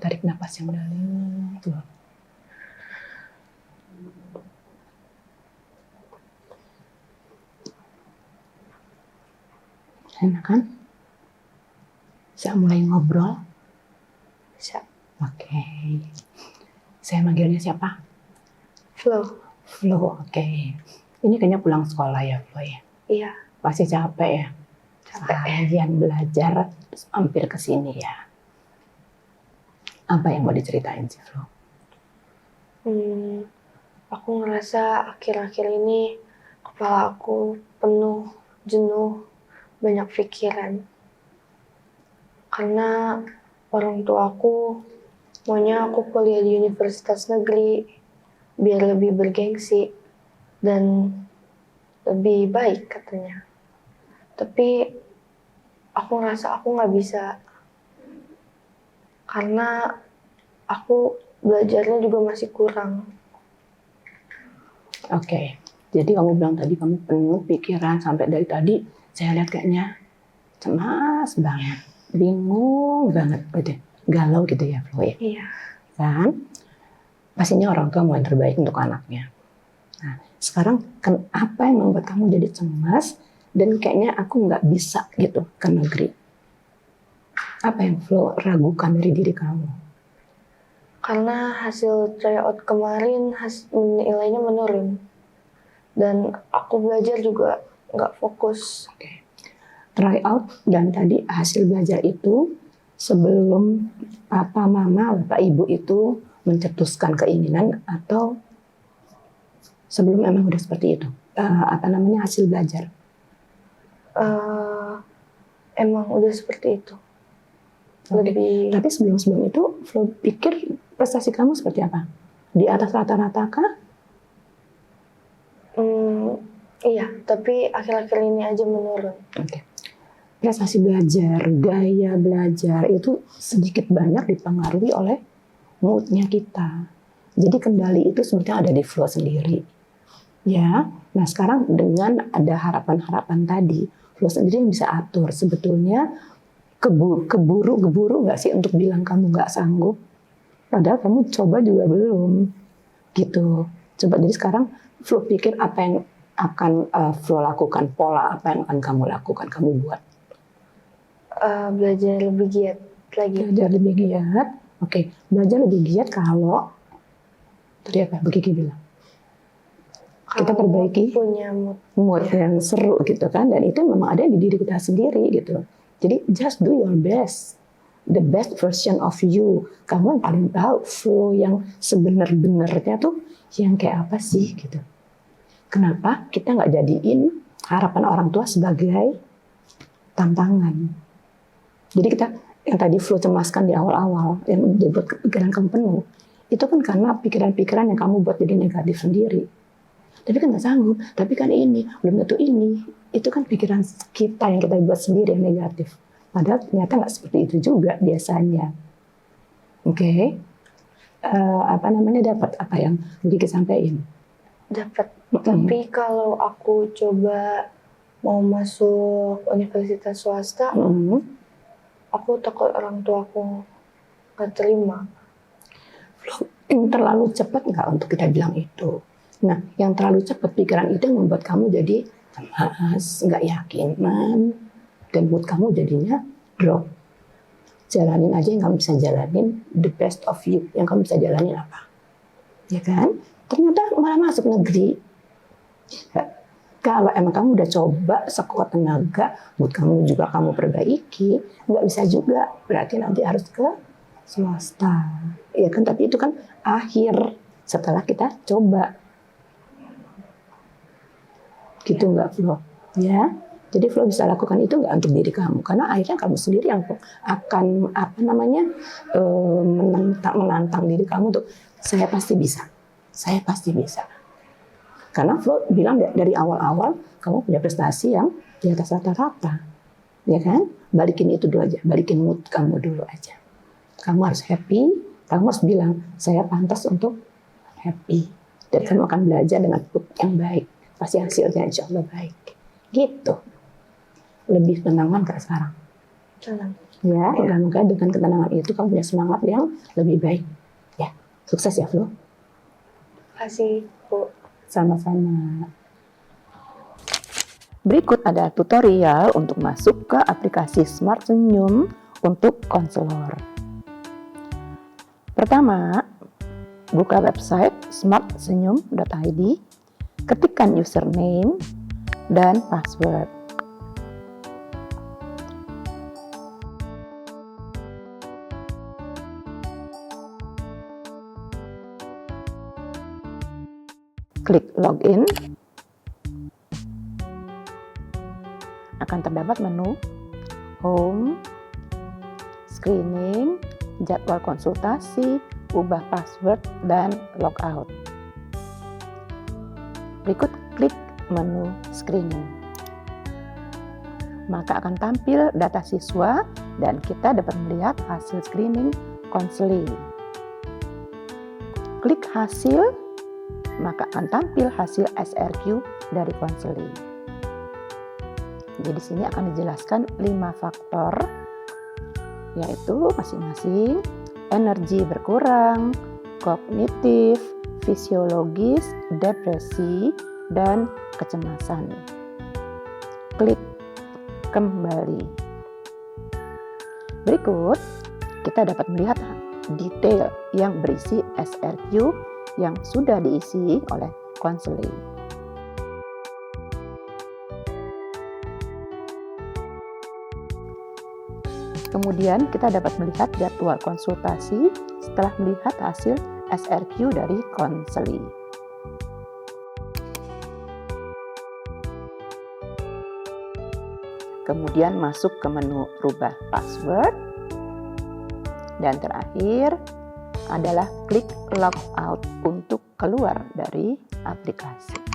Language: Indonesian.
tarik napas yang dalam. Tuh. Enak kan? Bisa mulai ngobrol? Bisa. Oke. Saya manggilnya siapa? Flo. Flo, oke. Ini kayaknya pulang sekolah ya, Flo ya? Iya. Pasti capek ya? Capek. Seharian belajar, terus mampir ke sini ya. Apa yang mau diceritain sih, Flo? Aku ngerasa akhir-akhir ini kepala aku penuh, jenuh, banyak pikiran. Karena orang tua aku maunya aku kuliah di universitas negeri biar lebih bergengsi dan lebih baik katanya. Tapi aku ngerasa aku nggak bisa karena aku belajarnya juga masih kurang. Oke, jadi kamu bilang tadi kamu penuh pikiran sampai dari tadi saya lihat kayaknya cemas banget, bingung banget, gitu, galau gitu ya, Flo ya. Iya. Kan? Pastinya orang tua mau yang terbaik untuk anaknya. Nah, sekarang apa yang membuat kamu jadi cemas dan kayaknya aku nggak bisa gitu ke negeri? Apa yang Flo ragukan dari diri kamu? Karena hasil tryout kemarin nilainya menurun dan aku belajar juga nggak fokus. Oke. Tryout dan tadi hasil belajar itu sebelum papa, mama, bapak, ibu itu mencetuskan keinginan atau sebelum emang udah seperti itu? Hasil belajar? Emang udah seperti itu. Okay. Tapi sebelum itu, Flo pikir prestasi kamu seperti apa? Di atas rata-rata kah? Iya, tapi akhir-akhir ini aja menurun. Okay. Prestasi belajar, gaya belajar itu sedikit banyak dipengaruhi oleh moodnya kita. Jadi kendali itu sebetulnya ada di Flo sendiri. Ya, nah sekarang dengan ada harapan-harapan tadi, Flo sendiri yang bisa atur. Sebetulnya keburu nggak sih untuk bilang kamu nggak sanggup? Padahal kamu coba juga belum, gitu. Coba jadi sekarang Flo pikir apa yang akan Flo lakukan, pola apa yang akan kamu lakukan, kamu buat. Belajar lebih giat lagi. Belajar lebih giat, oke. Belajar lebih giat kalau tadi apa? Begini bilang. Kita perbaiki punya mood yang seru gitu kan, dan itu memang ada di diri kita sendiri gitu. Jadi just do your best, the best version of you. Kamu yang paling tahu Flo yang sebenar-benarnya tuh yang kayak apa sih gitu. Kenapa kita nggak jadiin harapan orang tua sebagai tantangan? Jadi kita yang tadi Flo cemaskan di awal-awal, yang membuat pikiran kamu penuh, itu kan karena pikiran-pikiran yang kamu buat jadi negatif sendiri. Tapi kan nggak sanggup, tapi kan ini, belum tentu ini. Itu kan pikiran kita yang kita buat sendiri yang negatif. Padahal ternyata nggak seperti itu juga biasanya. Oke. Dapat apa yang Gigi sampaikan? Dapat. Tapi kalau aku coba mau masuk universitas swasta, aku takut orang tua aku nggak terima. Terlalu cepat nggak untuk kita bilang itu? Nah, yang terlalu cepat pikiran itu yang membuat kamu jadi cemas, nggak yakinan, dan mood kamu jadinya drop. Jalanin aja yang kamu bisa jalanin, the best of you. Yang kamu bisa jalanin apa? Ya kan? Ternyata malah masuk negeri. Kalau emang kamu udah coba sekuat tenaga, mood kamu juga kamu perbaiki, nggak bisa juga. Berarti nanti harus ke swasta. Ya kan? Tapi itu kan akhir setelah kita coba. Gitu nggak Flo? Ya, jadi Flo bisa lakukan itu nggak untuk diri kamu, karena akhirnya kamu sendiri yang akan menantang diri kamu untuk saya pasti bisa, karena Flo bilang dari awal-awal kamu punya prestasi yang di atas rata-rata, ya kan? Balikin itu dulu aja, balikin mood kamu dulu aja. Kamu harus happy, kamu harus bilang saya pantas untuk happy, dan kamu akan belajar dengan mood yang baik. Pasti hasilnya insya Allah baik. Gitu. Lebih tenangan kayak sekarang. Tenang. Ya, moga-moga dengan ketenangan itu kamu punya semangat yang lebih baik. Ya, sukses ya Flo. Makasih, Bu. Sama-sama. Berikut ada tutorial untuk masuk ke aplikasi Smart Senyum untuk konselor. Pertama, buka website smartsenyum.id, ketikkan username dan password. Klik login. Akan terdapat menu home, screening, jadwal konsultasi, ubah password, dan logout. Berikut klik menu screening. Maka akan tampil data siswa dan kita dapat melihat hasil screening konseling. Klik hasil, maka akan tampil hasil SRQ dari konseling. Jadi di sini akan dijelaskan 5 faktor, yaitu masing-masing energi berkurang, kognitif, fisiologis, depresi, dan kecemasan. Klik kembali. Berikut kita dapat melihat detail yang berisi SRQ yang sudah diisi oleh konseling. Kemudian kita dapat melihat jadwal konsultasi setelah melihat hasil SRQ dari konseling. Kemudian masuk ke menu rubah password. Dan terakhir adalah klik logout untuk keluar dari aplikasi.